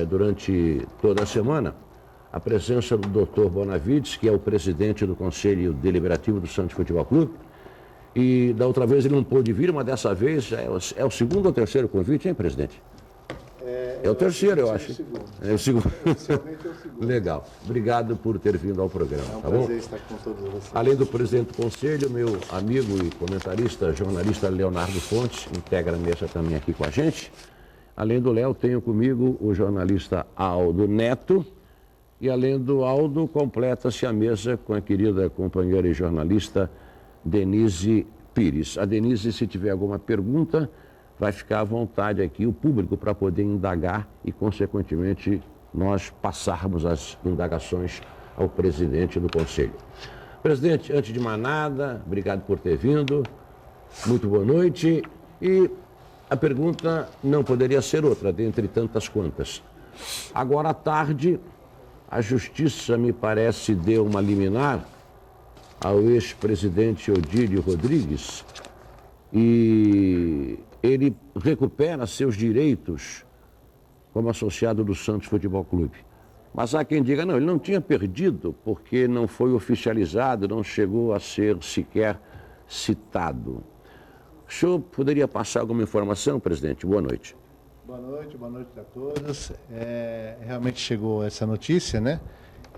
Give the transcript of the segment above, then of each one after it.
durante toda a semana, a presença do Dr. Bonavides, que é o presidente do Conselho Deliberativo do Santos Futebol Clube. E da outra vez ele não pôde vir, mas dessa vez é o segundo ou terceiro convite, hein, presidente? É o terceiro, eu acho. É o segundo. Oficialmente é o segundo. Legal. Obrigado por ter vindo ao programa. É um tá bom? prazer estar com todos vocês. Além do presidente do Conselho, meu amigo e comentarista, jornalista Leonardo Fontes, integra a mesa também aqui com a gente. Além do Léo, tenho comigo o jornalista Aldo Neto. E além do Aldo, completa-se a mesa com a querida companheira e jornalista Denise Pires. A Denise, se tiver alguma pergunta, vai ficar à vontade aqui, o público, para poder indagar e, consequentemente, nós passarmos as indagações ao presidente do Conselho. Presidente, antes de mais nada, obrigado por ter vindo, muito boa noite. E a pergunta não poderia ser outra, dentre tantas quantas. Agora à tarde, a Justiça, me parece, deu uma liminar ao ex-presidente Odílio Rodrigues e ele recupera seus direitos como associado do Santos Futebol Clube. Mas há quem diga, não, ele não tinha perdido porque não foi oficializado, não chegou a ser sequer citado. O senhor poderia passar alguma informação, presidente? Boa noite. Boa noite a todos. Realmente chegou essa notícia, né?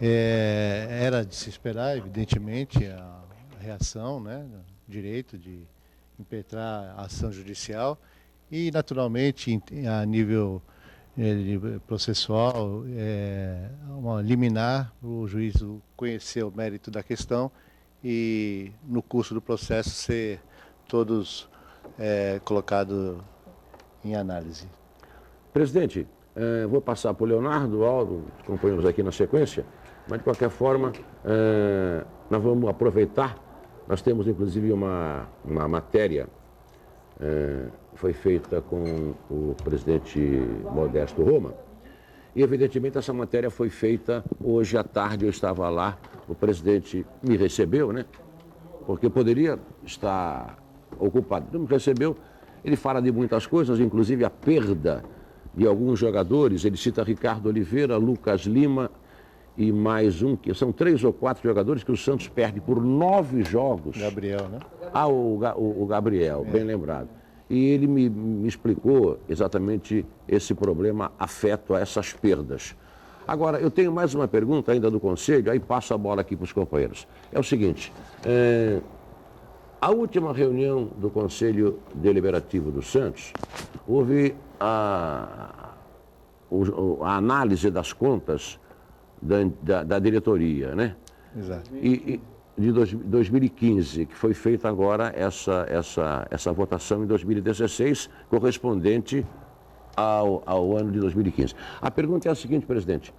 Era de se esperar, evidentemente, a reação, né? O direito de impetrar a ação judicial e, naturalmente, a nível processual, uma liminar, o juiz conhecer o mérito da questão e, no curso do processo, ser todos colocados em análise. Presidente, vou passar para o Leonardo, Aldo, os companheiros aqui na sequência, mas de qualquer forma, nós vamos aproveitar, nós temos inclusive uma matéria, foi feita com o presidente Modesto Roma, e evidentemente essa matéria foi feita hoje à tarde, eu estava lá, o presidente me recebeu, né? Porque poderia estar ocupado, não me recebeu, ele fala de muitas coisas, inclusive a perda de alguns jogadores, ele cita Ricardo Oliveira, Lucas Lima e mais um, que são 3 ou 4 jogadores que o Santos perde por 9 jogos. Gabriel, né? O Gabriel, bem lembrado. E ele me explicou exatamente esse problema afeto a essas perdas. Agora, eu tenho mais uma pergunta ainda do Conselho, aí passo a bola aqui para os companheiros. É o seguinte, a última reunião do Conselho Deliberativo do Santos, houve a análise das contas da diretoria, né? Exato. E de 2015, que foi feita agora essa votação em 2016, correspondente ao ano de 2015. A pergunta é a seguinte, presidente.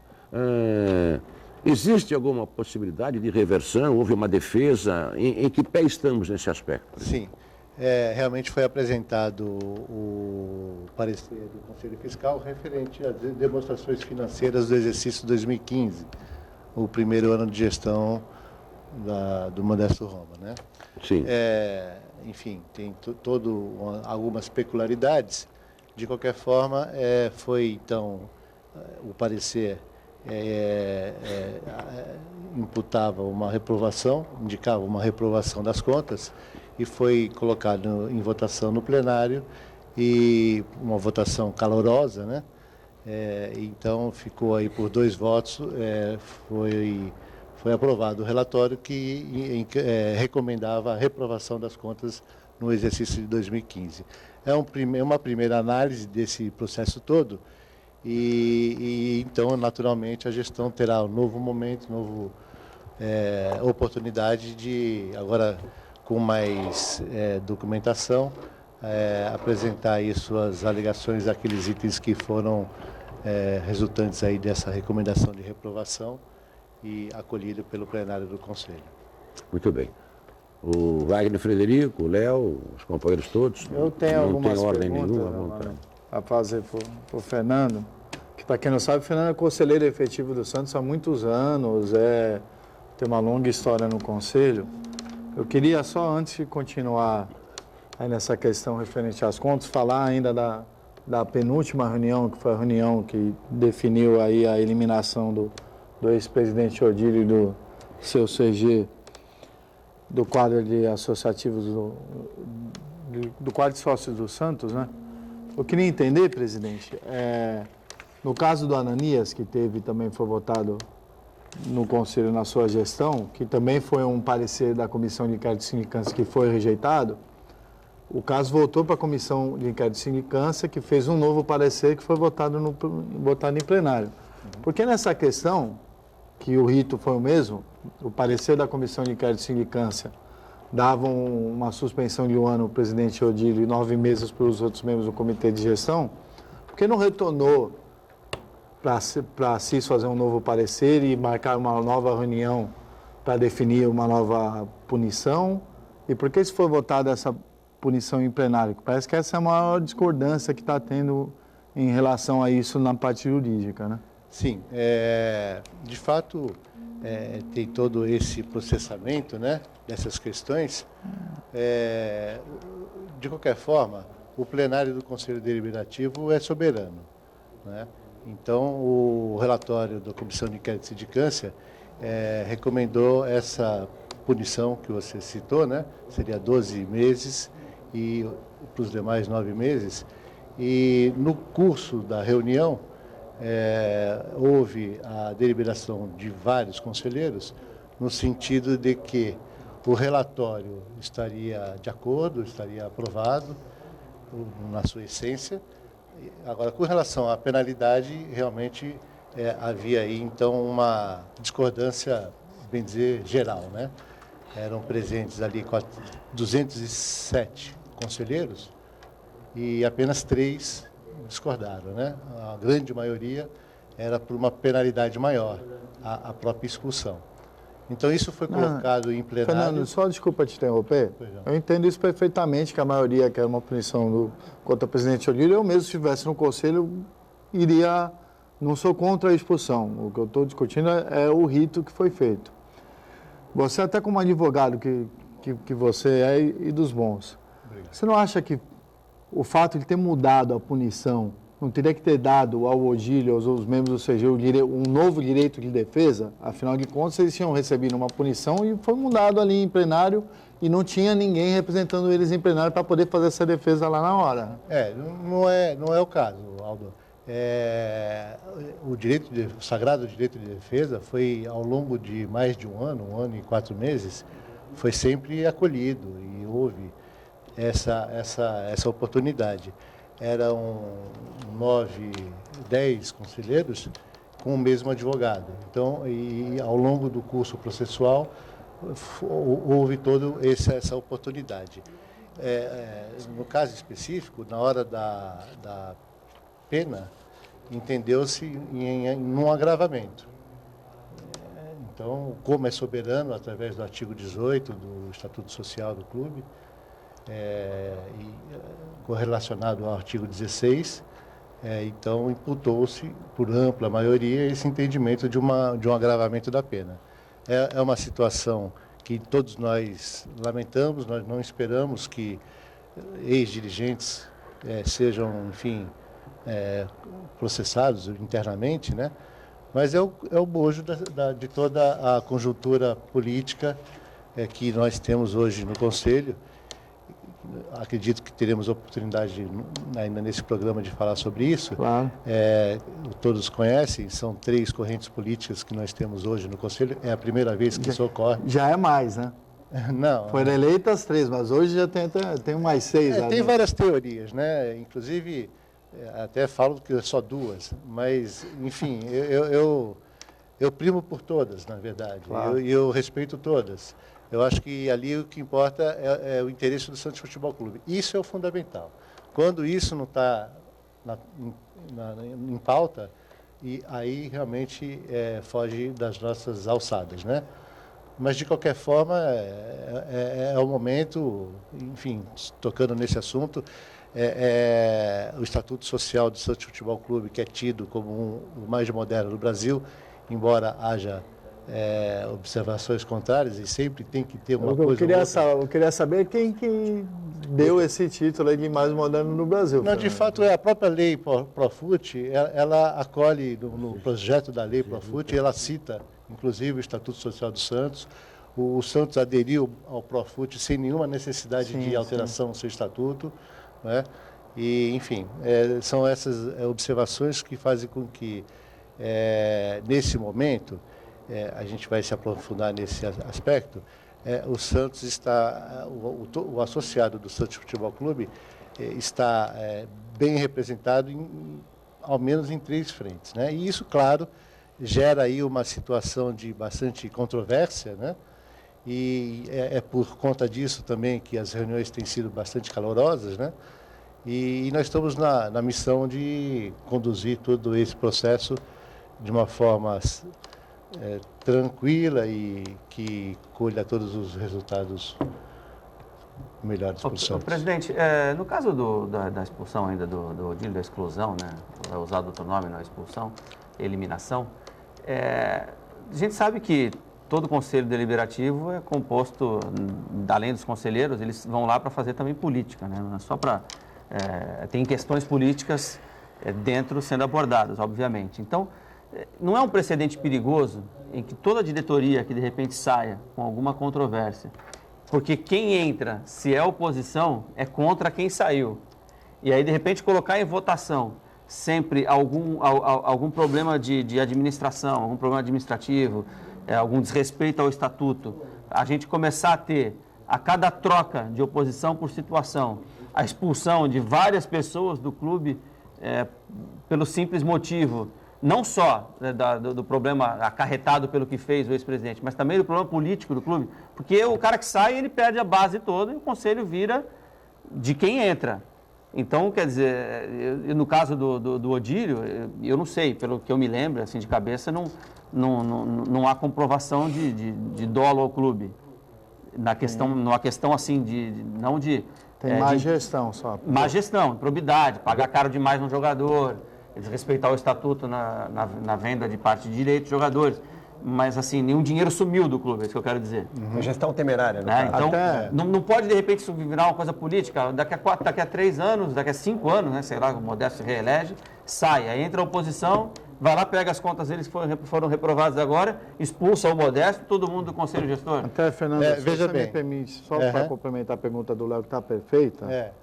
Existe alguma possibilidade de reversão? Houve uma defesa? Em que pé estamos nesse aspecto? Sim. Realmente foi apresentado o parecer do Conselho Fiscal referente às demonstrações financeiras do exercício 2015, o primeiro ano de gestão do Modesto Roma, né? Sim. Enfim, tem algumas peculiaridades. De qualquer forma, foi então o parecer imputava uma reprovação, indicava uma reprovação das contas e foi colocado em votação no plenário e uma votação calorosa, né? Então ficou aí por 2 votos, foi aprovado o relatório que recomendava a reprovação das contas no exercício de 2015. Uma primeira análise desse processo todo e então, naturalmente, a gestão terá um novo momento, oportunidade de, agora com mais documentação, apresentar aí suas alegações daqueles itens que foram resultantes aí dessa recomendação de reprovação e acolhido pelo plenário do Conselho. Muito bem. O Wagner Frederico, o Léo, os companheiros todos. Eu tenho algumas ordem perguntas nenhuma a fazer para o Fernando, que para quem não sabe, o Fernando é conselheiro efetivo do Santos há muitos anos, tem uma longa história no Conselho. Eu queria só, antes de continuar aí nessa questão referente às contas, falar ainda da penúltima reunião, que foi a reunião que definiu aí a eliminação do ex-presidente Odílio e do seu CG, do quadro de associativos, do quadro de sócios do Santos, né? Eu queria entender, presidente, no caso do Ananias, que também foi votado no Conselho na sua gestão, que também foi um parecer da Comissão de Inquérito de Sindicância que foi rejeitado, o caso voltou para a Comissão de Inquérito de Sindicância, que fez um novo parecer que foi votado em plenário. Porque nessa questão, que o rito foi o mesmo, o parecer da Comissão de Inquérito de Sindicância dava uma suspensão de 1 ano ao presidente Odílio e 9 meses para os outros membros do Comitê de Gestão, porque não retornou para a CIS fazer um novo parecer e marcar uma nova reunião para definir uma nova punição? E por que se foi votada essa punição em plenário? Parece que essa é a maior discordância que está tendo em relação a isso na parte jurídica, né? Sim, de fato, tem todo esse processamento, né, dessas questões. De qualquer forma, o plenário do Conselho Deliberativo é soberano, né? Então, o relatório da Comissão de Inquérito de Sindicância recomendou essa punição que você citou, né? Seria 12 meses e para os demais 9 meses. E no curso da reunião, houve a deliberação de vários conselheiros no sentido de que o relatório estaria de acordo, estaria aprovado na sua essência. Agora, com relação à penalidade, realmente havia aí, então, uma discordância, bem dizer, geral, né? Eram presentes ali 207 conselheiros e apenas 3 discordaram, né? A grande maioria era por uma penalidade maior, a própria expulsão. Então, isso foi colocado em plenário. Fernando, só desculpa te interromper. Eu entendo isso perfeitamente, que a maioria quer uma punição contra o presidente Odílio. Eu mesmo, se estivesse no conselho, não sou contra a expulsão. O que eu estou discutindo é o rito que foi feito. Você, até como advogado que você é e dos bons, obrigado. Você não acha que o fato de ter mudado a punição não teria que ter dado ao Odílio, aos membros do CG, um novo direito de defesa? Afinal de contas, eles tinham recebido uma punição e foi mudado ali em plenário e não tinha ninguém representando eles em plenário para poder fazer essa defesa lá na hora. Não é o caso, Aldo. O sagrado direito de defesa foi, ao longo de mais de 1 ano e 4 meses, foi sempre acolhido e houve essa oportunidade. Eram 9, 10 conselheiros com o mesmo advogado. Então, e ao longo do curso processual, houve toda essa oportunidade. No caso específico, na hora da pena, entendeu-se em um agravamento. Então, como é soberano, através do artigo 18 do Estatuto Social do Clube, correlacionado ao artigo 16, então imputou-se, por ampla maioria, esse entendimento de um agravamento da pena. É uma situação que todos nós lamentamos, nós não esperamos que ex-dirigentes sejam, enfim, processados internamente, né? Mas é o bojo de toda a conjuntura política que nós temos hoje no Conselho. Acredito que teremos oportunidade ainda nesse programa de falar sobre isso. Claro. Todos conhecem, são 3 correntes políticas que nós temos hoje no Conselho. É a primeira vez que isso ocorre. Já é mais, né? Não. Foram eleitas 3, mas hoje já tem mais 6. Tem várias teorias, né? Inclusive, até falo que só 2, mas, enfim, eu primo por todas, na verdade. Claro. Eu respeito todas. Eu acho que ali o que importa é o interesse do Santos Futebol Clube. Isso é o fundamental. Quando isso não está em pauta, e aí realmente foge das nossas alçadas, né? Mas, de qualquer forma, é o momento, enfim, tocando nesse assunto, o Estatuto Social do Santos Futebol Clube, que é tido como o mais moderno do Brasil, embora haja observações contrárias e sempre tem que ter uma Eu coisa queria, ou outra. eu queria saber quem que deu esse título aí de mais moderno no Brasil. Não, de fato, a própria lei Profut, ela acolhe no projeto da lei Profut, ela cita, inclusive, o Estatuto Social do Santos. O Santos aderiu ao Profut sem nenhuma necessidade de alteração no seu estatuto, né? E, enfim, são essas observações que fazem com que, nesse momento, a gente vai se aprofundar nesse aspecto, o Santos está, o associado do Santos Futebol Clube está bem representado, ao menos em 3 frentes, né? E isso, claro, gera aí uma situação de bastante controvérsia, né? E é por conta disso também que as reuniões têm sido bastante calorosas, né? E nós estamos na missão de conduzir todo esse processo de uma forma tranquila e que colha todos os resultados melhores para o Santos. Presidente, no caso da expulsão ainda do Odílio, da exclusão, né? É usado outro nome, não é expulsão, eliminação, a gente sabe que todo conselho deliberativo é composto, além dos conselheiros, eles vão lá para fazer também política, né? Não é só para... tem questões políticas dentro sendo abordadas, obviamente. Então, não é um precedente perigoso em que toda diretoria que de repente saia com alguma controvérsia, porque quem entra, se é oposição, é contra quem saiu. E aí, de repente, colocar em votação sempre algum problema de administração, algum problema administrativo, algum desrespeito ao estatuto, a gente começar a ter, a cada troca de oposição por situação, a expulsão de várias pessoas do clube pelo simples motivo, não só do problema acarretado pelo que fez o ex-presidente, mas também do problema político do clube, porque o cara que sai, ele perde a base toda e o conselho vira de quem entra. Então, quer dizer, no caso do Odílio, eu não sei, pelo que eu me lembro, assim, de cabeça, não há comprovação de dolo ao clube. Numa questão assim, não de... Tem má gestão só. Má gestão, improbidade, pagar caro demais no jogador, desrespeitar o estatuto na venda de parte de direito de jogadores. Mas, assim, nenhum dinheiro sumiu do clube, é isso que eu quero dizer. Uma gestão temerária, né? Então, não pode, de repente, isso virar uma coisa política. Daqui a 3 anos, daqui a 5 anos, né, sei lá, o Modesto se reelege, sai, aí entra a oposição, vai lá, pega as contas deles que foram reprovadas agora, expulsa o Modesto, todo mundo do Conselho Gestor. Até, Fernando, se veja você bem. me permite, só para complementar a pergunta do Léo, que está perfeita,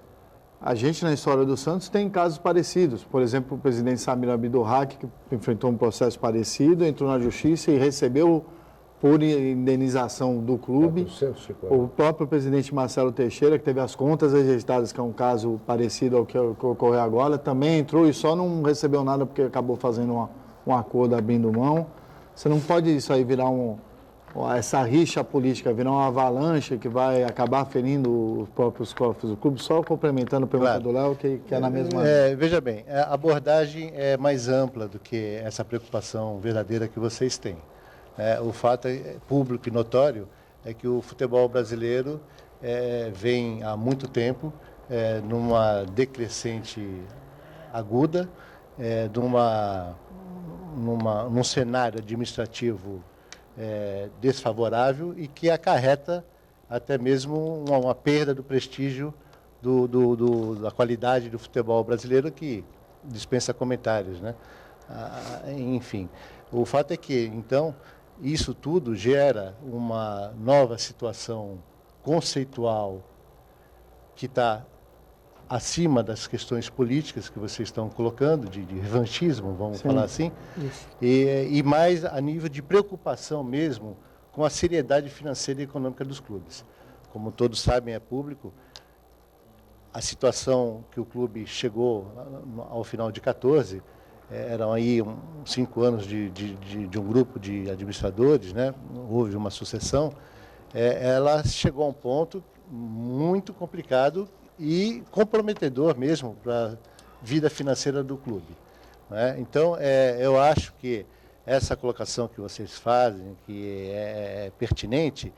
a gente, na história do Santos, tem casos parecidos. Por exemplo, o presidente Samir Abdurraqui, que enfrentou um processo parecido, entrou na justiça e recebeu por indenização do clube. O próprio presidente Marcelo Teixeira, que teve as contas rejeitadas, que é um caso parecido ao que ocorreu agora, também entrou e só não recebeu nada porque acabou fazendo um acordo abrindo mão. Você não pode isso aí virar essa rixa política, virar uma avalanche que vai acabar ferindo os próprios cofres do clube, só complementando a pergunta do Léo, que é na mesma... Veja bem, a abordagem é mais ampla do que essa preocupação verdadeira que vocês têm. O fato público e notório é que o futebol brasileiro vem há muito tempo numa decrescente aguda, num cenário administrativo desfavorável e que acarreta até mesmo uma perda do prestígio da qualidade do futebol brasileiro, que dispensa comentários, né? Enfim, o fato é que, então, isso tudo gera uma nova situação conceitual que está acima das questões políticas que vocês estão colocando, de revanchismo, vamos falar assim, e mais a nível de preocupação mesmo com a seriedade financeira e econômica dos clubes. Como todos sabem, é público, a situação que o clube chegou ao final de 14, eram aí 5 anos de um grupo de administradores, né? Houve uma sucessão, ela chegou a um ponto muito complicado e comprometedor mesmo para a vida financeira do clube, né? Então, eu acho que essa colocação que vocês fazem, que é pertinente,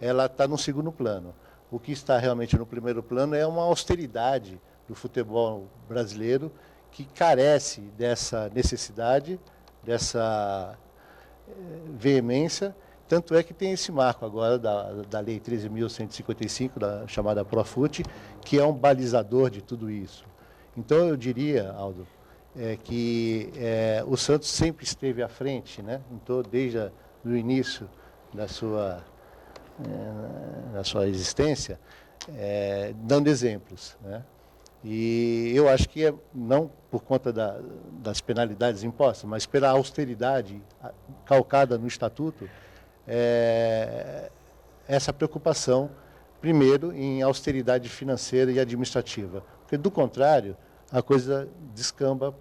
ela está no segundo plano. O que está realmente no primeiro plano é uma austeridade do futebol brasileiro que carece dessa necessidade, dessa veemência, tanto é que tem esse marco agora da Lei 13.155, da chamada Profut, que é um balizador de tudo isso. Então, eu diria, Aldo, que o Santos sempre esteve à frente, né? Então, desde o início da sua existência, dando exemplos, né? E eu acho que não por conta das penalidades impostas, mas pela austeridade calcada no Estatuto, essa preocupação, primeiro, em austeridade financeira e administrativa. Porque, do contrário, a coisa descamba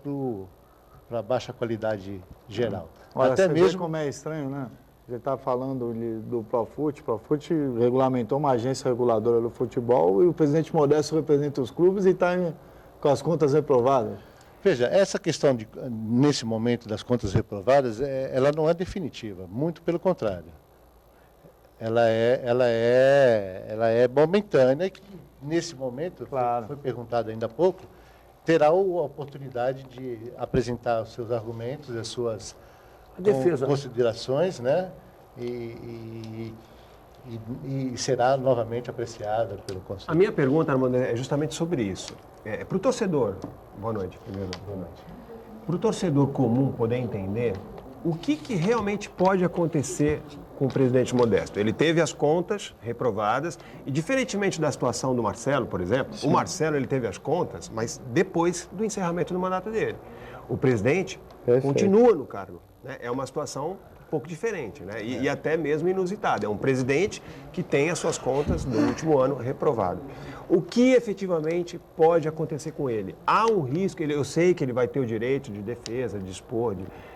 para a baixa qualidade geral. Olha, até você mesmo vê como é estranho, né? Você está falando do Profut. O Profut regulamentou uma agência reguladora do futebol e o presidente Modesto representa os clubes e está com as contas reprovadas. Veja, essa questão, nesse momento, das contas reprovadas, ela não é definitiva, muito pelo contrário. Ela é momentânea e, nesse momento, claro, foi perguntado ainda há pouco, terá a oportunidade de apresentar os seus argumentos, as suas considerações, né? E será novamente apreciada pelo Conselho. A minha pergunta, Armando, é justamente sobre isso. Para o torcedor, boa noite, primeiro, boa noite. Para o torcedor comum poder entender o que realmente pode acontecer com o presidente Modesto. Ele teve as contas reprovadas e, diferentemente da situação do Marcelo, por exemplo, o Marcelo ele teve as contas, mas depois do encerramento do mandato dele. O presidente continua no cargo, né? É uma situação um pouco diferente, né? E até mesmo inusitada. É um presidente que tem as suas contas do último ano reprovado. O que efetivamente pode acontecer com ele? Há um risco, eu sei que ele vai ter o direito de defesa, de expor,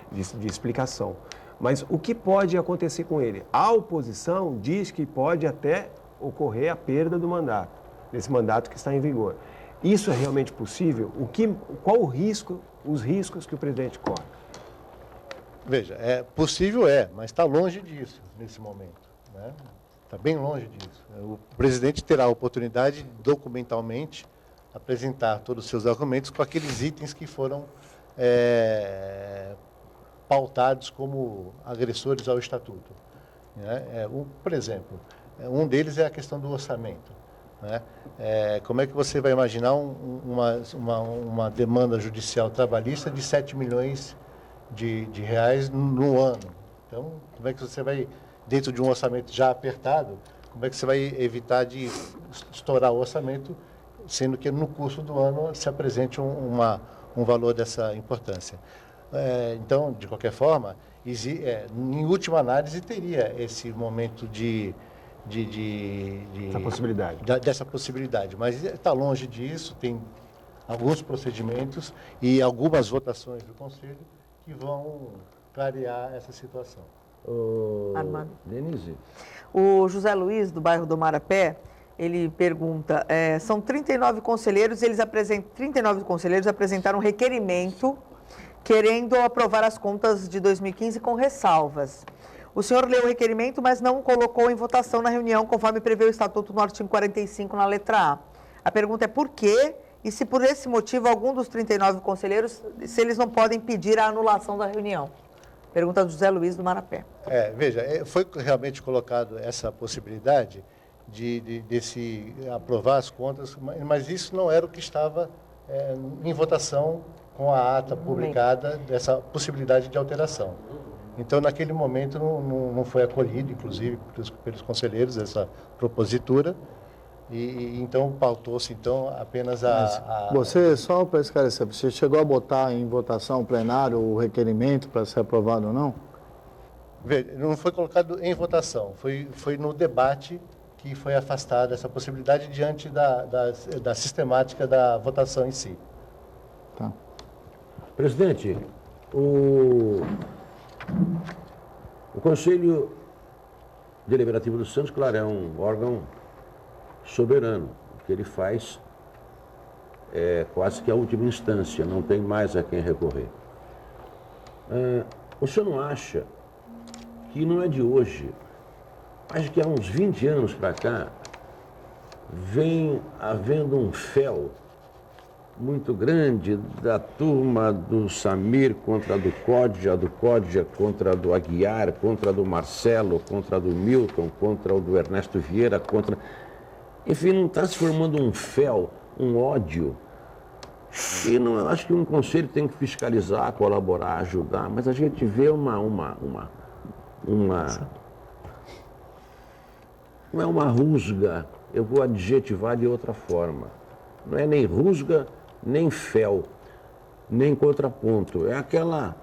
de explicação. Mas o que pode acontecer com ele? A oposição diz que pode até ocorrer a perda do mandato, desse mandato que está em vigor. Isso é realmente possível? Qual o risco, os riscos que o presidente corre? Veja, possível mas está longe disso nesse momento, né? Está bem longe disso. O presidente terá a oportunidade, documentalmente, apresentar todos os seus argumentos com aqueles itens que foram pautados como agressores ao Estatuto, né? Por exemplo, um deles é a questão do orçamento, né? Como é que você vai imaginar uma demanda judicial trabalhista de 7 milhões de reais no ano? Então, como é que você vai, dentro de um orçamento já apertado, como é que você vai evitar de estourar o orçamento, sendo que no curso do ano se apresente um valor dessa importância? Então, de qualquer forma, em última análise, teria esse momento dessa possibilidade, mas está longe disso. Tem alguns procedimentos e algumas votações do Conselho que vão clarear essa situação. Armando. Denise. O José Luiz, do bairro do Marapé, ele pergunta, são 39 conselheiros, 39 conselheiros apresentaram um requerimento querendo aprovar as contas de 2015 com ressalvas. O senhor leu o requerimento, mas não colocou em votação na reunião, conforme prevê o Estatuto no artigo 45, na letra A. A pergunta é por quê? E se por esse motivo algum dos 39 conselheiros, se eles não podem pedir a anulação da reunião? Pergunta do José Luiz do Marapé. Veja, foi realmente colocado essa possibilidade de se aprovar as contas, mas isso não era o que estava em votação com a ata publicada dessa possibilidade de alteração. Então, naquele momento, não foi acolhido, inclusive, pelos conselheiros, essa propositura, e então pautou-se apenas Você, só para esclarecer, você chegou a botar em votação plenário o requerimento para ser aprovado ou não? Veja, não foi colocado em votação, foi no debate que foi afastada essa possibilidade diante da sistemática da votação em si. Tá. Presidente, o Conselho Deliberativo do Santos, claro, é um órgão soberano. O que ele faz é quase que a última instância, não tem mais a quem recorrer. O senhor não acha que não é de hoje, acho que há uns 20 anos para cá, vem havendo um fel muito grande da turma do Samir contra a do Códia contra a do Aguiar, contra a do Marcelo, contra a do Milton, contra o do Ernesto Vieira, contra... Enfim, não está se formando um fel, um ódio. E não, eu acho que um conselho tem que fiscalizar, colaborar, ajudar, mas a gente vê não é uma rusga, eu vou adjetivar de outra forma. Não é nem rusga, nem fel, nem contraponto. É aquela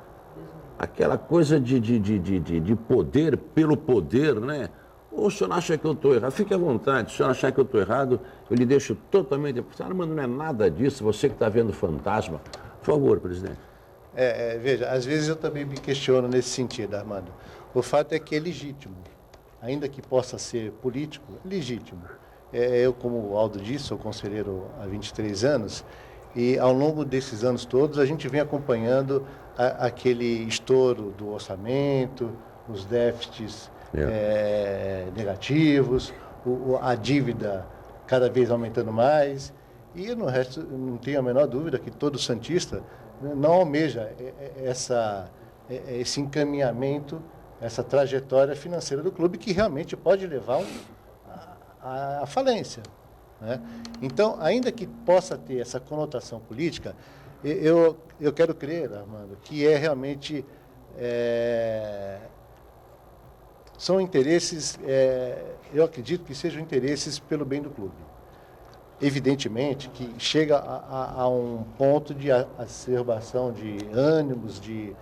coisa de poder pelo poder, né? Ou o senhor acha que eu estou errado? Fique à vontade, se o senhor achar que eu estou errado, eu lhe deixo totalmente... Mas não é nada disso, você que está vendo fantasma. Por favor, presidente. Veja, às vezes eu também me questiono nesse sentido, Armando. O fato é que é legítimo, ainda que possa ser político, é legítimo. Eu, como o Aldo disse, sou conselheiro há 23 anos, e ao longo desses anos todos a gente vem acompanhando aquele estouro do orçamento, os déficits negativos, a dívida cada vez aumentando mais, e no resto não tenho a menor dúvida que todo santista não almeja esse encaminhamento, essa trajetória financeira do clube que realmente pode levar à falência, né? Então, ainda que possa ter essa conotação política, eu quero crer, Armando, que realmente são interesses, eu acredito que sejam interesses pelo bem do clube. Evidentemente que chega a um ponto de exacerbação de ânimos, de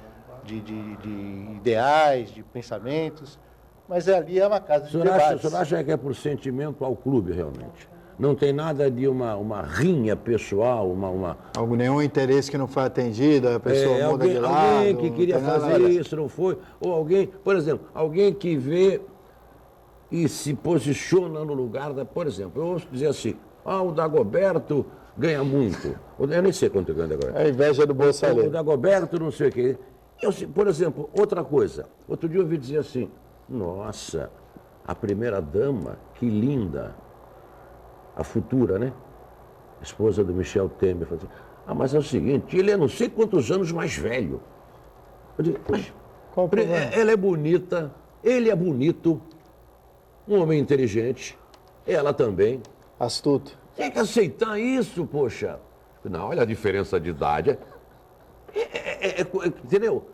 ideais, de pensamentos, mas ali é uma casa de debates. O senhor acha que é por sentimento ao clube, realmente? Não tem nada de uma rinha pessoal, Nenhum interesse que não foi atendido, a pessoa muda de lado. Alguém que queria fazer isso, não foi. Ou alguém, por exemplo, alguém que vê e se posiciona no lugar da... Por exemplo, eu ouço dizer assim, o Dagoberto ganha muito. Eu nem sei quanto ganha agora. É a inveja do Bolsonaro. O Dagoberto não sei o quê. Por exemplo, outra coisa. Outro dia eu ouvi dizer assim, nossa, a primeira-dama, que linda. A futura, né? Esposa do Michel Temer. Falou assim, mas é o seguinte, ele é não sei quantos anos mais velho. Eu digo, mas ela é bonita, ele é bonito, um homem inteligente, ela também. Astuto. Tem que aceitar isso, poxa. Não, olha a diferença de idade. Entendeu?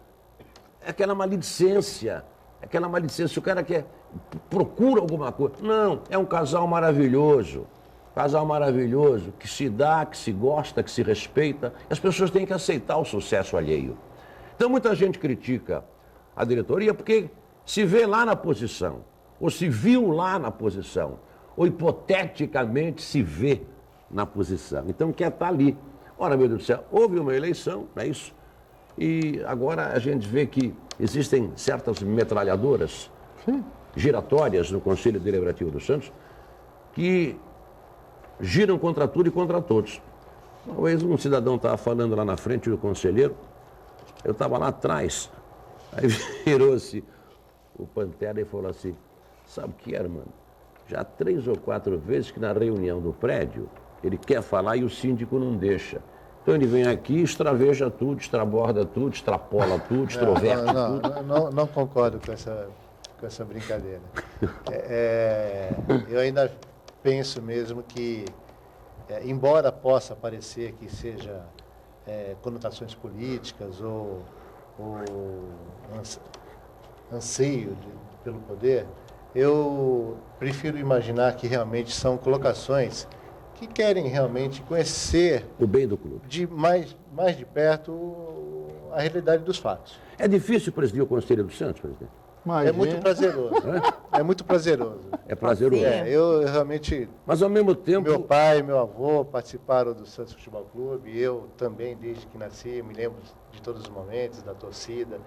É aquela maledicência. O cara procura alguma coisa. Não, é um casal maravilhoso. Casal maravilhoso, que se dá, que se gosta, que se respeita. As pessoas têm que aceitar o sucesso alheio. Então, muita gente critica a diretoria porque se vê lá na posição, ou se viu lá na posição, ou hipoteticamente se vê na posição. Então, quer estar ali. Ora, meu Deus do céu, houve uma eleição, não é isso? E agora a gente vê que existem certas metralhadoras giratórias no Conselho Deliberativo do Santos que giram contra tudo e contra todos. Uma vez um cidadão estava falando lá na frente do conselheiro, eu estava lá atrás, aí virou-se o Pantera e falou assim, sabe o que era, mano? Já 3 ou 4 vezes que na reunião do prédio, ele quer falar e o síndico não deixa. Então ele vem aqui, extraveja tudo, extraborda tudo, extrapola tudo, extroverte tudo. Não concordo com essa brincadeira. Eu ainda penso mesmo que, embora possa parecer que seja conotações políticas ou anseio pelo poder, eu prefiro imaginar que realmente são colocações que querem realmente conhecer o bem do clube, mais de perto a realidade dos fatos. É difícil presidir o Conselho do Santos, presidente? Imagina. É muito prazeroso. É muito prazeroso. É prazeroso. Eu realmente... Mas ao mesmo tempo... Meu pai e meu avô participaram do Santos Futebol Clube, eu também, desde que nasci, me lembro de todos os momentos, da torcida.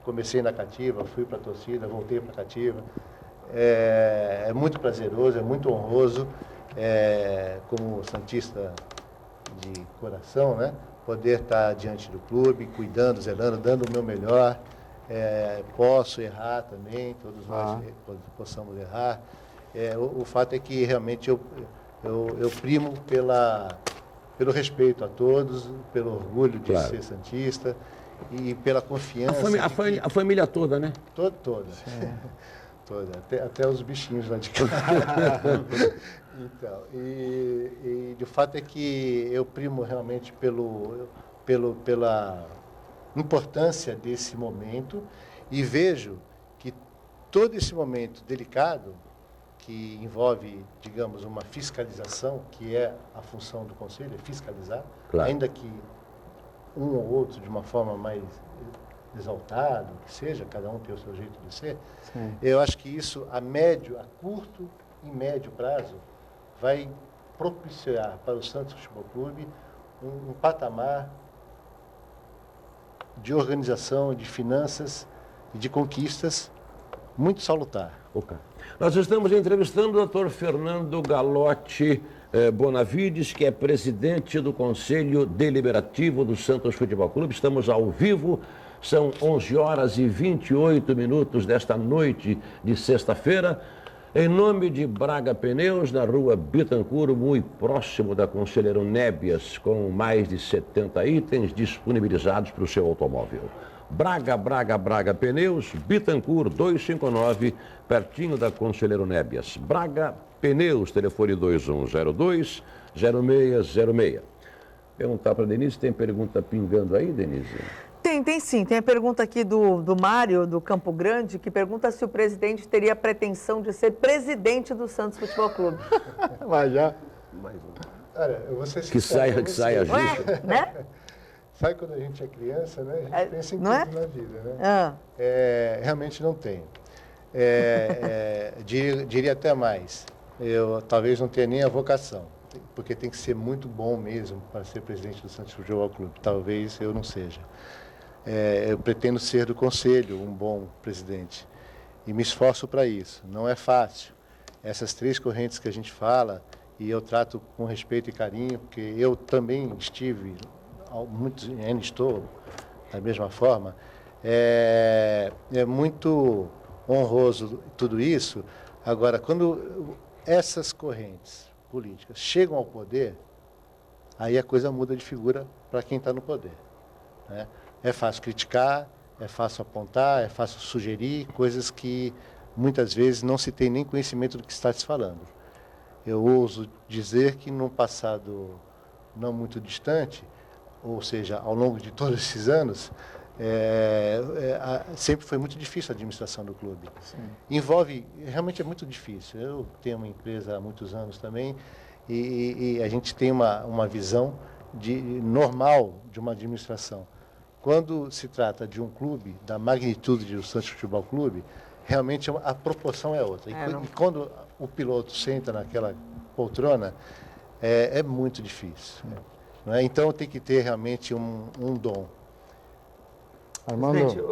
Comecei na cativa, fui para a torcida, voltei para a cativa. É muito prazeroso, é muito honroso, como santista de coração, né? Poder estar diante do clube, cuidando, zelando, dando o meu melhor. Posso errar também, todos nós possamos errar. O fato é que realmente eu primo pelo respeito a todos, pelo orgulho de Claro. ser santista e pela confiança. A família toda, né? Toda. Toda. Até os bichinhos lá de casa. Então, e de fato é que eu primo realmente pela importância desse momento e vejo que todo esse momento delicado, que envolve, digamos, uma fiscalização, que é a função do Conselho, é fiscalizar, Claro. ainda que um ou outro de uma forma mais exaltado, que seja, cada um tem o seu jeito de ser, eu acho que isso a curto e médio prazo, vai propiciar para o Santos Futebol Clube um patamar de organização, de finanças e de conquistas muito salutar. Ok. Nós estamos entrevistando o Dr. Fernando Galotti Bonavides, que é presidente do Conselho Deliberativo do Santos Futebol Clube. Estamos ao vivo, são 11 horas e 28 minutos desta noite de sexta-feira. Em nome de Braga Pneus, na rua Bittencourt, muito próximo da Conselheiro Nébias, com mais de 70 itens disponibilizados para o seu automóvel. Braga Pneus, Bittencourt 259, pertinho da Conselheiro Nébias. Braga Pneus, telefone 2102-0606. Perguntar para a Denise, tem pergunta pingando aí, Denise? Tem sim. Tem a pergunta aqui do Mário, do Campo Grande, que pergunta se o presidente teria a pretensão de ser presidente do Santos Futebol Clube. Mas já. Olha, eu vou ser Que sincero, saia Não justa. é? Né? Sabe quando a gente é criança, né? A gente pensa em não tudo é? na vida, né? Ah, Realmente não tenho. Diria até mais. Eu talvez não tenha nem a vocação, porque tem que ser muito bom mesmo para ser presidente do Santos Futebol Clube. Talvez eu não seja. Eu pretendo ser do conselho um bom presidente e me esforço para isso. Não é fácil. Essas três correntes que a gente fala, e eu trato com respeito e carinho, porque eu também estive, ainda estou da mesma forma, é muito honroso tudo isso. Agora, quando essas correntes políticas chegam ao poder, aí a coisa muda de figura para quem está no poder, né? É fácil criticar, é fácil apontar, é fácil sugerir coisas que muitas vezes não se tem nem conhecimento do que está se falando. Eu ouso dizer que num passado não muito distante, ou seja, ao longo de todos esses anos, sempre foi muito difícil a administração do clube. Envolve, realmente é muito difícil. Eu tenho uma empresa há muitos anos também e a gente tem uma visão normal de uma administração. Quando se trata de um clube da magnitude do Santos Futebol Clube, realmente a proporção é outra. E quando o piloto senta naquela poltrona, é muito difícil. Não é? Então tem que ter realmente um dom. Armando, Presidente,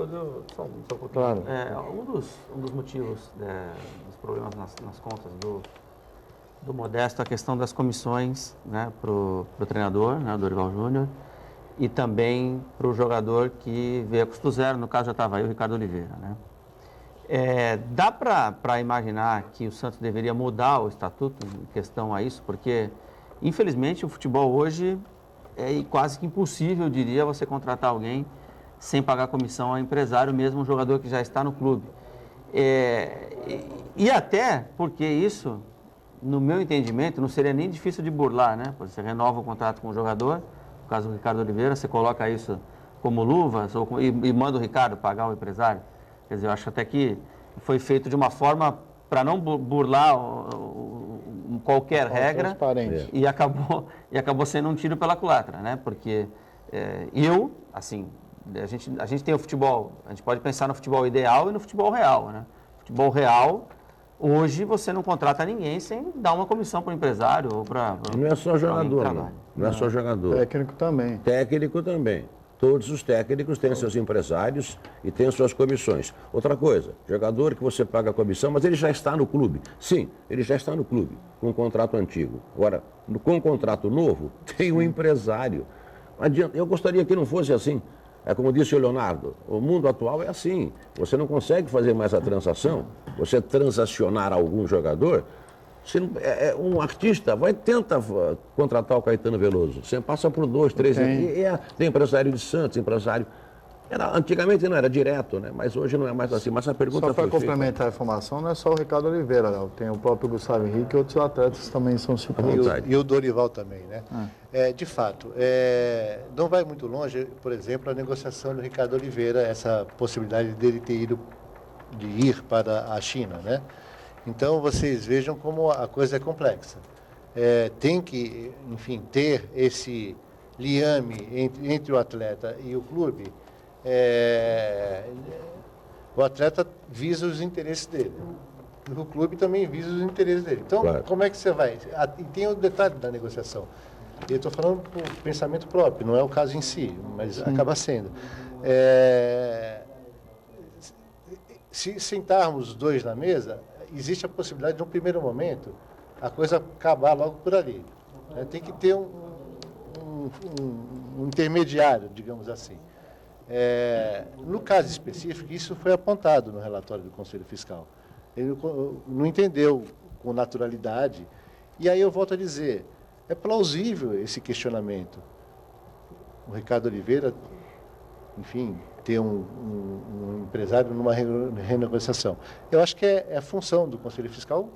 só um pouquinho. Claro. Um dos motivos dos problemas nas contas do Modesto, a questão das comissões, né, para o treinador, né, o Dorival Júnior, e também para o jogador que veio a custo zero, no caso já estava aí o Ricardo Oliveira. Né? Dá para imaginar que o Santos deveria mudar o estatuto em questão a isso, porque, infelizmente, o futebol hoje é quase que impossível, eu diria, você contratar alguém sem pagar comissão ao empresário, mesmo um jogador que já está no clube. E até porque isso, no meu entendimento, não seria nem difícil de burlar, né? Você renova o contrato com o jogador, no caso do Ricardo Oliveira, você coloca isso como luvas e manda o Ricardo pagar o empresário. Quer dizer, eu acho até que foi feito de uma forma para não burlar qualquer regra e acabou sendo um tiro pela culatra, né? Porque a gente tem o futebol, a gente pode pensar no futebol ideal e no futebol real, né? Futebol real, hoje você não contrata ninguém sem dar uma comissão para o empresário ou para... Não é só jogador, não. Não é só jogador. técnico também. Técnico também. Todos os técnicos têm seus empresários e têm suas comissões. Outra coisa, jogador que você paga a comissão, mas ele já está no clube. Sim, ele já está no clube, com um contrato antigo. Agora, com um contrato novo, tem um empresário. Não adianta, eu gostaria que não fosse assim. É como disse o Leonardo, o mundo atual é assim. Você não consegue fazer mais a transação, você transacionar algum jogador, Um artista tenta contratar o Caetano Veloso. Você passa por 2, 3 anos. Tem empresário de Santos, empresário. Antigamente não era direto, né? Mas hoje não é mais assim. Mas a pergunta Só para foi feita. complementar a informação, não é só o Ricardo Oliveira, Léo. Tem o próprio Gustavo Henrique e outros atletas que também são citados. E o Dorival também, né? De fato, não vai muito longe, por exemplo, a negociação do Ricardo Oliveira, essa possibilidade dele de ir para a China, né? Então, vocês vejam como a coisa é complexa. Tem que, enfim, ter esse liame entre o atleta e o clube. O atleta visa os interesses dele. O clube também visa os interesses dele. Então, claro. Como é que você vai? E tem o detalhe da negociação. Eu estou falando por pensamento próprio, não é o caso em si, mas acaba sendo. Se sentarmos os dois na mesa, existe a possibilidade de, um primeiro momento, a coisa acabar logo por ali. Tem que ter um intermediário, digamos assim. No caso específico, isso foi apontado no relatório do Conselho Fiscal. Ele não entendeu com naturalidade. E aí eu volto a dizer, é plausível esse questionamento. O Ricardo Oliveira, enfim, ter um empresário numa renegociação. Eu acho que é função do Conselho Fiscal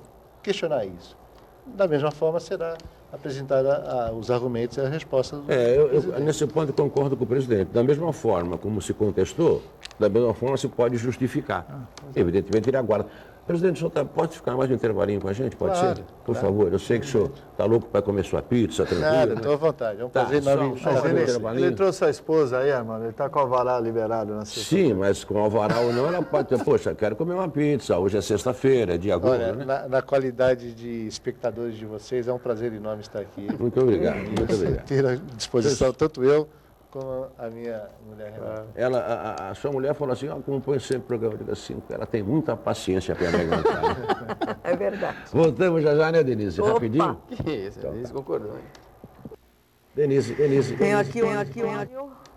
questionar isso. Da mesma forma, será apresentada os argumentos e as respostas do presidente. Nesse ponto, eu concordo com o presidente. Da mesma forma como se contestou, da mesma forma se pode justificar. Evidentemente, ele aguarda. Presidente, o senhor pode ficar mais um intervalinho com a gente? Pode ser? Por favor. Eu sei que o senhor está louco para comer sua pizza, tranquilo. Nada, estou à vontade. É um prazer enorme. Ele trouxe a esposa aí, mano. Ele está com o alvará liberado na sexta-feira. Sim, mas com alvará ou não, ela pode ter, poxa, quero comer uma pizza. Hoje é sexta-feira, é dia gordo, Olha, né? na qualidade de espectadores de vocês, é um prazer enorme estar aqui. Muito obrigado, muito obrigado. Ter à disposição, tanto eu como a minha mulher Renata. A sua mulher falou assim, acompanha sempre o programa. Eu digo assim, ela tem muita paciência para me aguentar. É verdade. Voltamos já, né, Denise? Opa. Rapidinho? Que isso, Denise concordou. Denise. Tenho aqui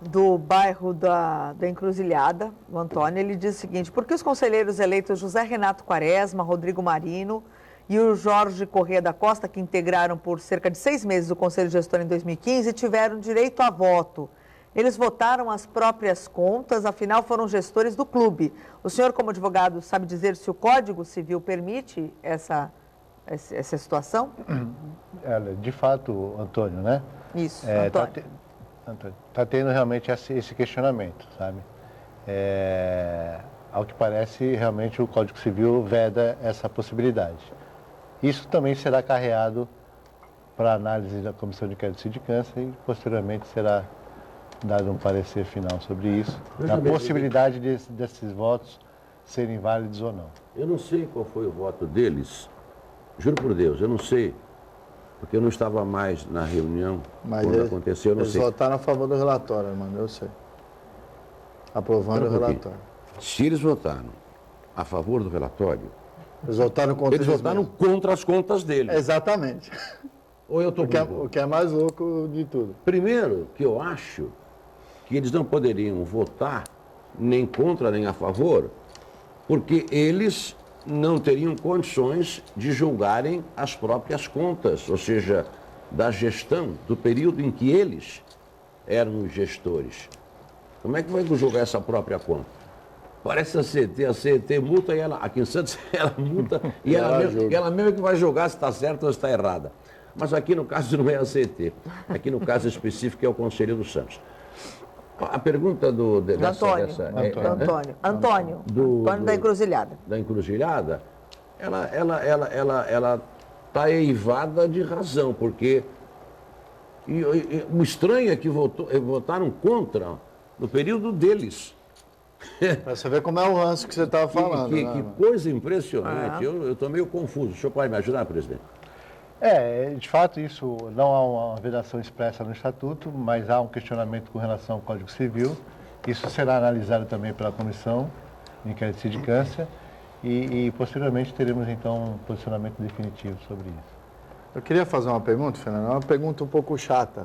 do bairro da Encruzilhada, o Antônio. Ele diz o seguinte: por que os conselheiros eleitos José Renato Quaresma, Rodrigo Marino e o Jorge Corrêa da Costa, que integraram por cerca de 6 meses o Conselho Gestor em 2015, tiveram direito a voto? Eles votaram as próprias contas, afinal foram gestores do clube. O senhor, como advogado, sabe dizer se o Código Civil permite essa situação? De fato, Antônio, né? Isso, Antônio. Está tendo realmente esse questionamento, sabe? Ao que parece, realmente o Código Civil veda essa possibilidade. Isso também será carreado para análise da Comissão de Inquérito de Sindicância e, posteriormente, será dado um parecer final sobre isso, a possibilidade desses votos serem válidos ou não. Eu não sei qual foi o voto deles, juro por Deus, eu não sei, porque eu não estava mais na reunião quando aconteceu, eu não sei. Eles votaram a favor do relatório, mano, eu sei. Aprovando o relatório. Se eles votaram a favor do relatório, eles votaram contra eles votaram contra as contas deles. Exatamente. Ou eu estou O que é mais louco de tudo. Primeiro, que eu acho que eles não poderiam votar nem contra nem a favor, porque eles não teriam condições de julgarem as próprias contas, ou seja, da gestão, do período em que eles eram os gestores. Como é que vai julgar essa própria conta? Parece a CET multa e ela, aqui em Santos, ela multa e ela mesmo que vai julgar se está certa ou se está errada. Mas aqui no caso não é a CET, aqui no caso específico é o Conselho do Santos. A pergunta Antônio da Encruzilhada. Da Encruzilhada, ela está eivada de razão, porque o estranho é que votaram contra no período deles. Para você ver como é o ranço que você estava falando. Que coisa impressionante. Eu estou meio confuso. O senhor pode me ajudar, presidente? De fato, isso não há uma vedação expressa no Estatuto, mas há um questionamento com relação ao Código Civil. Isso será analisado também pela Comissão de Inquérito de Sindicância e posteriormente teremos, então, um posicionamento definitivo sobre isso. Eu queria fazer uma pergunta, Fernando, uma pergunta um pouco chata,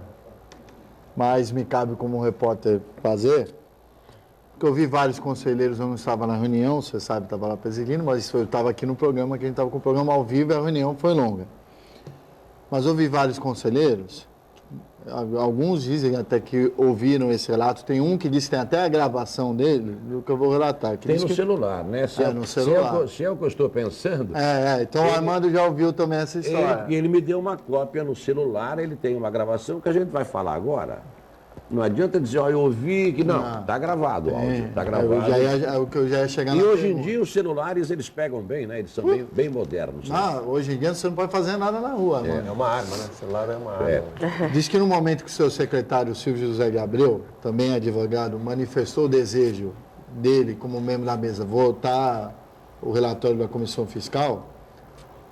mas me cabe como repórter fazer. porque eu vi vários conselheiros, eu não estava na reunião, você sabe, estava lá presidindo, mas eu estava aqui no programa, que a gente estava com o programa ao vivo e a reunião foi longa. Mas eu vi vários conselheiros, alguns dizem até que ouviram esse relato, tem um que disse que tem até a gravação dele, do que eu vou relatar. Que Tem diz no que... celular, né? No celular. Se é o que eu estou pensando... Então o Armando já ouviu também essa história. Ele me deu uma cópia no celular, ele tem uma gravação que a gente vai falar agora. Não adianta dizer, ó, eu ouvi que não, está gravado o áudio, está gravado. O que eu já ia chegar E na hoje em pergunta. dia os celulares eles pegam bem, né? Eles são bem modernos. Né? Hoje em dia você não pode fazer nada na rua, mano. É uma arma, né? O celular é uma arma. Diz que no momento que o seu secretário Silvio José de Abreu, também advogado, manifestou o desejo dele, como membro da mesa, votar o relatório da Comissão Fiscal,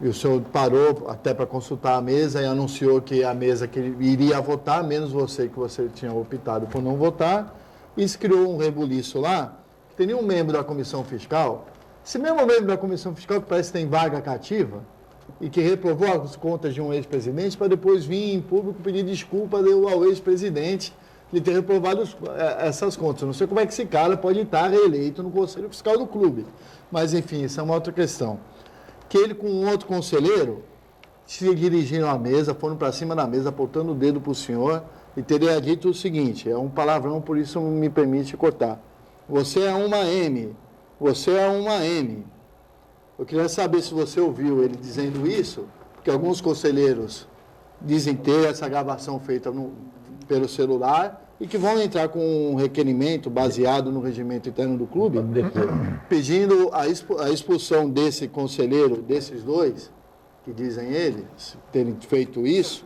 e o senhor parou até para consultar a mesa e anunciou que a mesa que ele iria votar, menos você, que você tinha optado por não votar, e se criou um rebuliço lá, que tem nenhum membro da Comissão Fiscal. Esse mesmo membro da Comissão Fiscal, que parece que tem vaga cativa, e que reprovou as contas de um ex-presidente, para depois vir em público pedir desculpa ao ex-presidente de ter reprovado essas contas. Eu não sei como é que esse cara pode estar reeleito no Conselho Fiscal do clube. Mas, enfim, isso é uma outra questão. Que ele com um outro conselheiro se dirigiram à mesa, foram para cima da mesa, apontando o dedo para o senhor e teria dito o seguinte, é um palavrão, por isso me permite cortar. Você é uma M, você é uma M. Eu queria saber se você ouviu ele dizendo isso, porque alguns conselheiros dizem ter essa gravação feita pelo celular e que vão entrar com um requerimento baseado no regimento interno do clube, pedindo a expulsão desse conselheiro, desses dois, que dizem eles terem feito isso,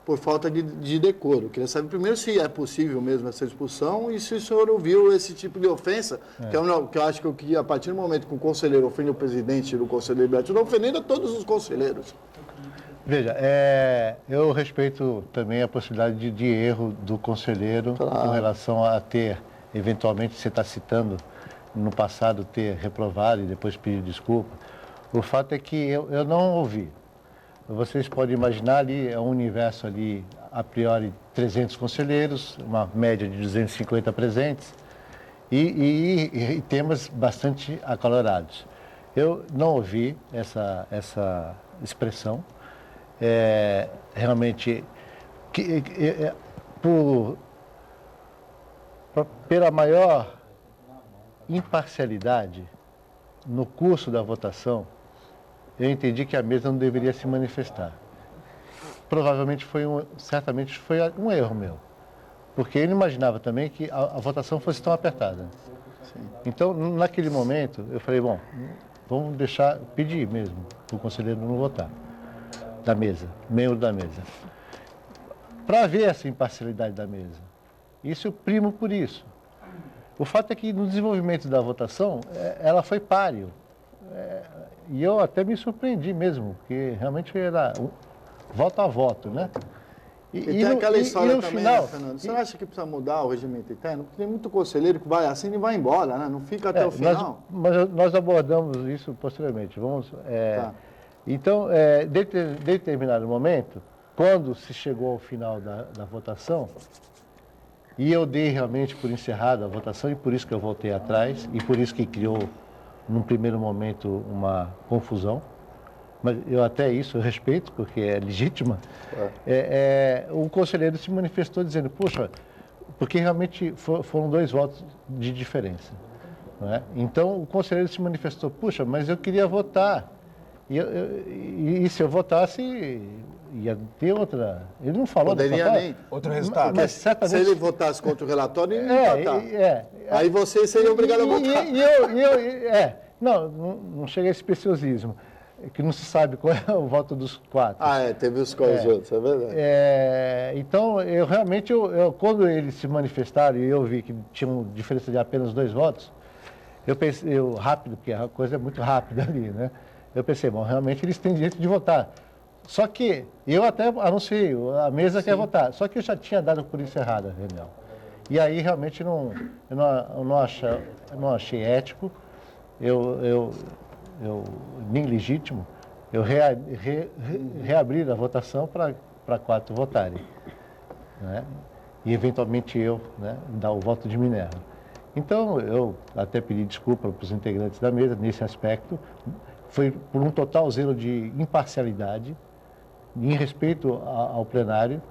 por falta de decoro. Eu queria saber primeiro se é possível mesmo essa expulsão e se o senhor ouviu esse tipo de ofensa, que eu acho que a partir do momento que o conselheiro ofende o presidente do Conselho Deliberativo, não ofendendo a todos os conselheiros. Veja, eu respeito também a possibilidade de erro do conselheiro com relação a ter, eventualmente, você está citando, no passado ter reprovado e depois pedir desculpa. O fato é que eu não ouvi. Vocês podem imaginar ali, é um universo ali, a priori, 300 conselheiros, uma média de 250 presentes e temas bastante acalorados. Eu não ouvi essa expressão. Realmente, pela maior imparcialidade no curso da votação, eu entendi que a mesa não deveria se manifestar. Provavelmente certamente foi um erro meu, porque eu não imaginava também que a votação fosse tão apertada. Sim. Então, naquele momento, eu falei, bom, vamos pedir mesmo para o conselheiro não votar. Da mesa, membro da mesa. Para ver essa imparcialidade da mesa. Isso eu primo por isso. O fato é que no desenvolvimento da votação, ela foi páreo. E eu até me surpreendi mesmo, porque realmente era voto a voto, né? E tem aquela história também, final, né, Fernando? Você não acha que precisa mudar o regimento interno? Porque tem muito conselheiro que vai assim e vai embora, né? Não fica até o final. Nós abordamos isso posteriormente. Tá. Então, de determinado momento, quando se chegou ao final da votação, e eu dei realmente por encerrada a votação, e por isso que eu voltei atrás, e por isso que criou, num primeiro momento, uma confusão, mas eu até isso eu respeito, porque é legítima, o conselheiro se manifestou dizendo, puxa, porque realmente foram 2 votos de diferença. Não é? Então, o conselheiro se manifestou, puxa, mas eu queria votar. E se eu votasse, ia ter outra... Ele não falou outro resultado. Mas certamente... Se ele votasse contra o relatório, ele ia votar. Aí você seria obrigado a votar. Não chega a esse preciosismo, que não se sabe qual é o voto dos 4. Teve os outros, é verdade. Então, eu realmente, quando eles se manifestaram e eu vi que tinha uma diferença de apenas 2 votos, eu pensei, rápido, porque a coisa é muito rápida ali, né? Eu pensei, bom, realmente eles têm direito de votar. Só que eu até anunciei, a mesa quer votar, só que eu já tinha dado por encerrada a reunião. E aí realmente eu não achei ético, nem legítimo, eu reabrir a votação para 4 votarem. Né? E eventualmente eu, né, dar o voto de Minerva. Então, eu até pedi desculpa para os integrantes da mesa nesse aspecto. Foi por um total zelo de imparcialidade, em respeito ao plenário,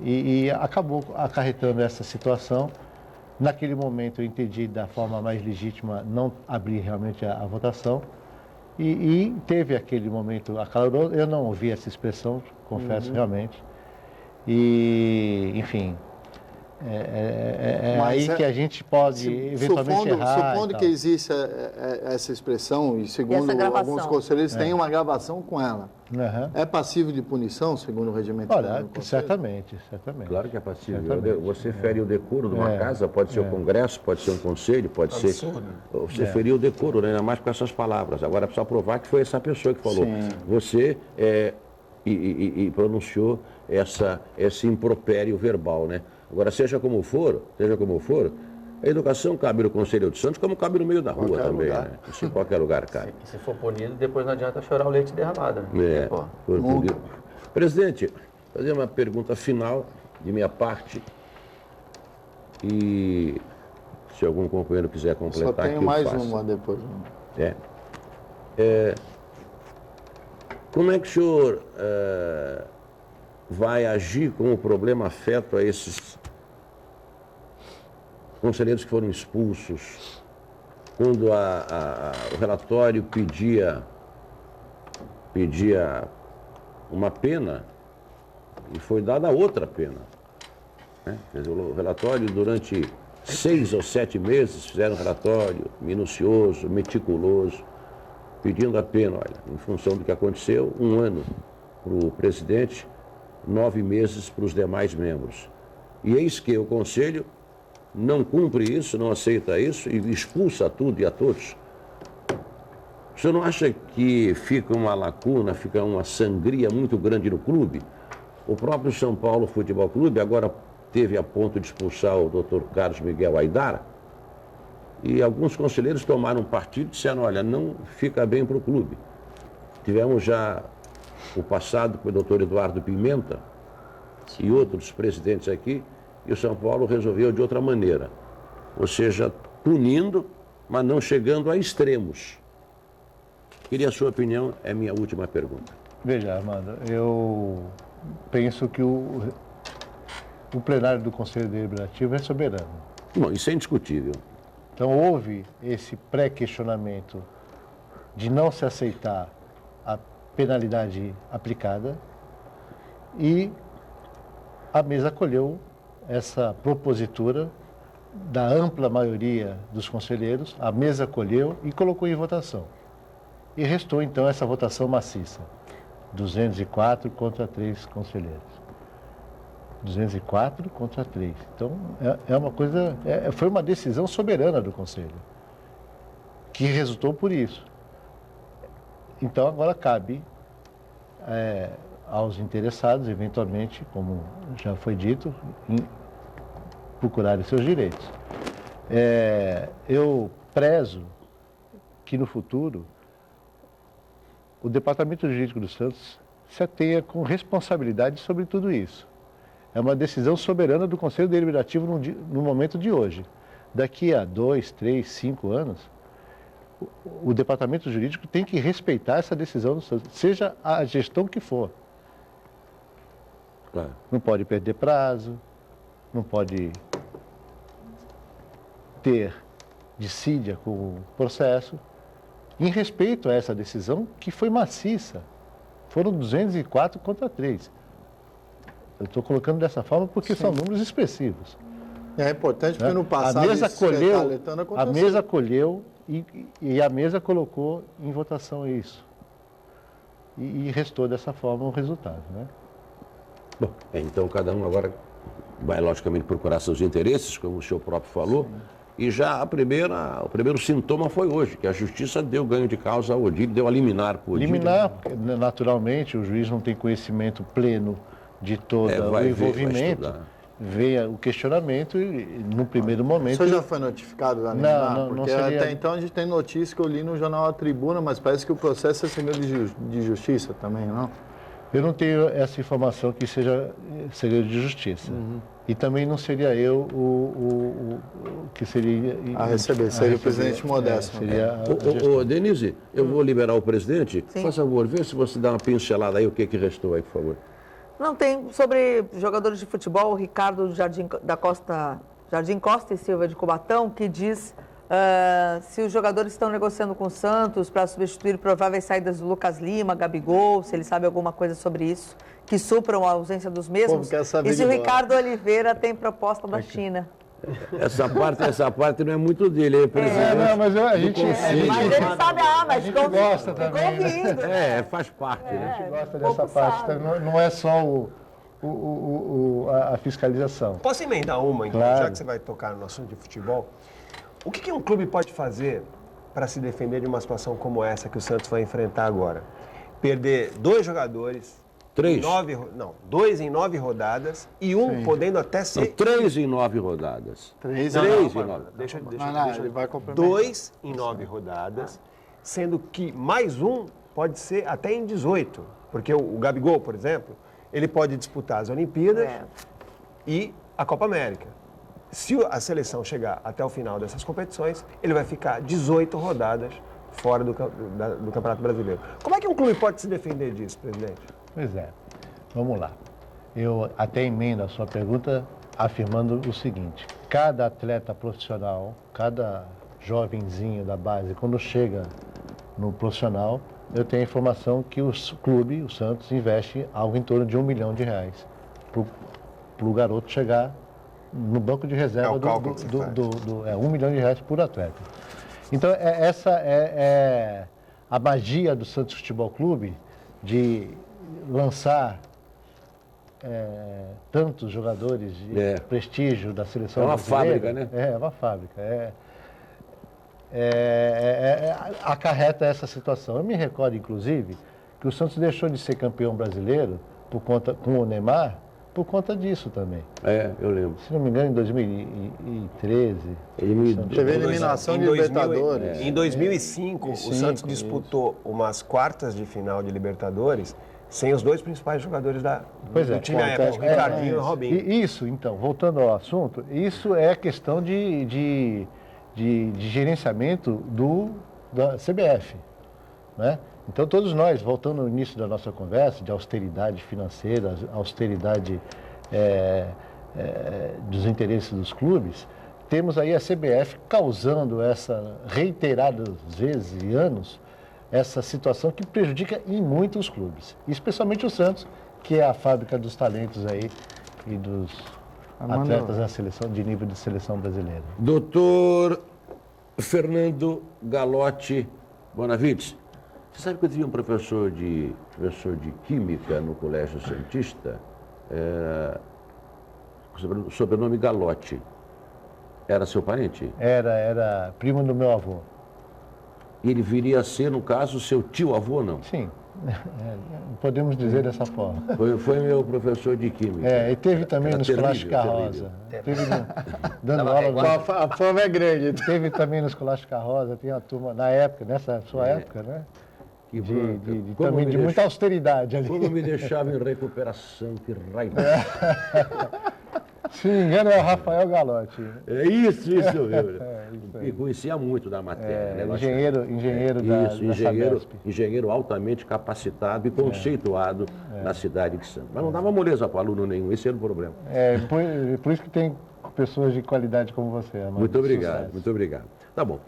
e acabou acarretando essa situação. Naquele momento, eu entendi da forma mais legítima não abrir realmente a votação. E teve aquele momento acaloroso. Eu não ouvi essa expressão, confesso realmente. E, enfim, aí que a gente pode eventualmente errar. Supondo que existe essa expressão, e segundo alguns conselheiros, tem uma gravação com ela. Uhum. É passível de punição, segundo o regimento? Olha, certamente. Claro que é passível. Certamente. Você fere o decoro de uma casa, pode ser o Congresso, pode ser um conselho, pode ser... Você feriu o decoro, né? Ainda mais com essas palavras. Agora precisa provar que foi essa pessoa que falou. Sim. Você pronunciou esse impropério verbal, né? Agora, seja como for, a educação cabe no Conselho de Santos, como cabe no meio da rua Qualquer também, lugar. né? Isso em qualquer lugar cabe. Se for punido, depois não adianta chorar o leite derramado, né? Pô. Presidente, fazer uma pergunta final de minha parte e se algum companheiro quiser completar Só tenho aqui, mais eu faço. uma depois. Como é que o senhor vai agir com o problema afeto a esses conselheiros que foram expulsos, quando o relatório pedia uma pena e foi dada outra pena, né? Quer dizer, o relatório, durante 6 ou 7 meses, fizeram um relatório minucioso, meticuloso, pedindo a pena, olha, em função do que aconteceu, 1 ano para o presidente, 9 meses para os demais membros. E eis que o Conselho não cumpre isso, não aceita isso e expulsa tudo e a todos. O senhor não acha que fica uma lacuna, fica uma sangria muito grande no clube? O próprio São Paulo Futebol Clube agora teve a ponto de expulsar o Dr. Carlos Miguel Aidara e alguns conselheiros tomaram partido e disseram, olha, não fica bem para o clube. Tivemos já o passado com o Dr. Eduardo Pimenta e outros presidentes aqui, e o São Paulo resolveu de outra maneira. Ou seja, punindo, mas não chegando a extremos. Queria a sua opinião, é minha última pergunta. Veja, Armando, eu penso que o plenário do Conselho Deliberativo é soberano. Bom, isso é indiscutível. Então, houve esse pré-questionamento de não se aceitar a penalidade aplicada e a mesa acolheu essa propositura da ampla maioria dos conselheiros, a mesa acolheu e colocou em votação. E restou, então, essa votação maciça. 204 contra 3 conselheiros. 204 contra 3. Então, foi uma decisão soberana do Conselho, que resultou por isso. Então, agora cabe aos interessados, eventualmente, como já foi dito, procurarem seus direitos. Eu prezo que, no futuro, o Departamento Jurídico do Santos se atenha com responsabilidade sobre tudo isso. É uma decisão soberana do Conselho Deliberativo no momento de hoje. Daqui a 2, 3, 5 anos, o Departamento Jurídico tem que respeitar essa decisão do Santos, seja a gestão que for. Claro. Não pode perder prazo, não pode ter dissídia com o processo, em respeito a essa decisão que foi maciça. Foram 204 contra 3. Eu estou colocando dessa forma porque são números expressivos. É importante porque no passado a mesa acolheu e a mesa colocou em votação isso. E restou dessa forma o resultado, né? Bom, então cada um agora vai logicamente procurar seus interesses, como o senhor próprio falou. Sim. E já o primeiro sintoma foi hoje, que a Justiça deu ganho de causa ao Odílio, deu a liminar para o Odílio. Liminar, naturalmente, o juiz não tem conhecimento pleno de todo o envolvimento. Veio o questionamento e, no primeiro momento... Isso já foi notificado da liminar? Não, porque seria... até então a gente tem notícia que eu li no jornal A Tribuna, mas parece que o processo é segredo de justiça também, não? Eu não tenho essa informação que seja segredo de justiça. E também não seria eu o que seria... A receber, seria o presidente Modesto. Seria a gestão. Ô, Denise, eu vou liberar o presidente. Sim. Faz favor, vê se você dá uma pincelada aí, o que restou aí, por favor. Não, tem sobre jogadores de futebol, o Ricardo Jardim Costa e Silva de Cubatão, que diz se os jogadores estão negociando com o Santos para substituir prováveis saídas do Lucas Lima, Gabigol, se ele sabe alguma coisa sobre isso, que supram a ausência dos mesmos. quer saber E se de o bola. Ricardo Oliveira tem proposta da China. Essa parte não é muito dele, é presidente. Não, mas a gente... Mas ele sabe, mas ficou gosta ficou também, né? ouvindo. né? Faz parte, né? A gente gosta pouco dessa parte. sabe. Então, não é só a fiscalização. Posso emendar uma, então, Claro. já que você vai tocar no assunto de futebol? O que um clube pode fazer para se defender de uma situação como essa que o Santos vai enfrentar agora? Perder 2 jogadores... 3. Dois em 9 rodadas e um podendo até São ser... 3 em 9 rodadas. 3 Não, 3 não, em 9. Deixa ele vai complementar. 2 em 9 rodadas, sendo que mais um pode ser até em 18. Porque o Gabigol, por exemplo, ele pode disputar as Olimpíadas e a Copa América. Se a seleção chegar até o final dessas competições, ele vai ficar 18 rodadas fora do Campeonato Brasileiro. Como é que um clube pode se defender disso, presidente? Pois é. Vamos lá. Eu até emendo a sua pergunta afirmando o seguinte: cada atleta profissional, cada jovenzinho da base, quando chega no profissional, eu tenho a informação que o clube, o Santos, investe algo em torno de R$1 milhão para o garoto chegar no banco de reserva o cálculo que você faz. R$1 milhão por atleta. Então, essa é a magia do Santos Futebol Clube de lançar tantos jogadores de prestígio da seleção É uma brasileira. fábrica, né? É uma fábrica. Acarreta essa situação. Eu me recordo, inclusive, que o Santos deixou de ser campeão brasileiro com o Neymar por conta disso também. Eu lembro. Se não me engano, em 2013. Teve eliminação de Libertadores. Em 2005, o Santos disputou umas quartas de final de Libertadores sem os 2 principais jogadores do time à época, o Ricardinho e o Robinho. E isso, então, voltando ao assunto, isso é questão de gerenciamento da CBF, né? Então, todos nós, voltando ao início da nossa conversa, de austeridade financeira, austeridade dos interesses dos clubes, temos aí a CBF causando reiteradas vezes e anos, essa situação que prejudica em muitos clubes, especialmente o Santos, que é a fábrica dos talentos aí e dos atletas da seleção, de nível de seleção brasileira. Doutor Fernando Galotti Bonavides, você sabe que eu tive um professor de Química no Colégio Santista, sobrenome Galotti. Era seu parente? Era primo do meu avô. E ele viria a ser, no caso, seu tio-avô, não? Sim, podemos dizer dessa forma. Foi meu professor de Química. E teve também no Escolástico Rosa. Dando aula. A fama é grande. Teve também no Escolástico Rosa, tinha uma turma, na época, nessa sua época, né? Que Também de muita austeridade ali. Como me deixava em recuperação, que raiva. Se não me engano, é o Rafael Galotti. É isso mesmo. Isso aí. E conhecia muito da matéria. Né? Engenheiro da Sabesp. Engenheiro altamente capacitado e conceituado na cidade de Santos. Mas não dava moleza para aluno nenhum, esse era o problema. Por isso que tem pessoas de qualidade como você, Amado. Muito obrigado, Sucesso. muito obrigado. Tá bom.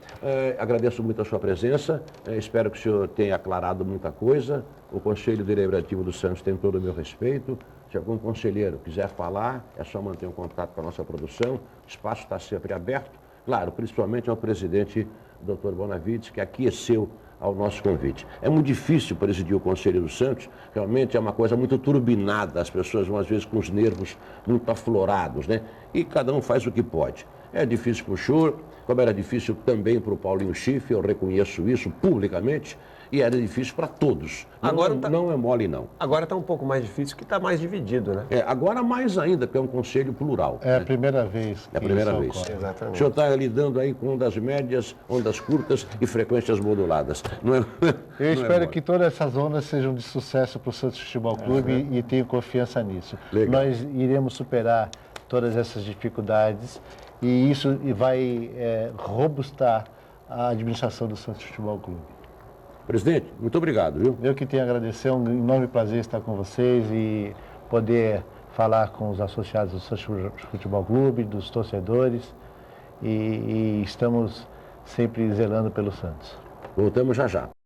Agradeço muito a sua presença. Espero que o senhor tenha aclarado muita coisa. O Conselho Deliberativo do Santos tem todo o meu respeito. Se algum conselheiro quiser falar, é só manter um contato com a nossa produção. O espaço está sempre aberto. Claro, principalmente ao presidente, Dr. Bonavides, que aqueceu ao nosso convite. É muito difícil presidir o Conselho do Santos, realmente é uma coisa muito turbinada, as pessoas vão às vezes com os nervos muito aflorados, né? E cada um faz o que pode. É difícil para o senhor, como era difícil também para o Paulinho Schiff, eu reconheço isso publicamente, e era difícil para todos. Agora não é mole, não. Agora está um pouco mais difícil, que está mais dividido, né? Agora mais ainda, porque é um conselho plural. É a primeira vez. É a primeira isso vez. ocorre. Exatamente. O senhor está lidando aí com ondas médias, ondas curtas e frequências moduladas. Não é, Eu espero que todas essas ondas sejam de sucesso para o Santos Futebol Clube e tenho confiança nisso. Legal. Nós iremos superar todas essas dificuldades e isso vai robustar a administração do Santos Futebol Clube. Presidente, muito obrigado, viu? Eu que tenho a agradecer, é um enorme prazer estar com vocês e poder falar com os associados do Santos Futebol Clube, dos torcedores e estamos sempre zelando pelo Santos. Voltamos já já.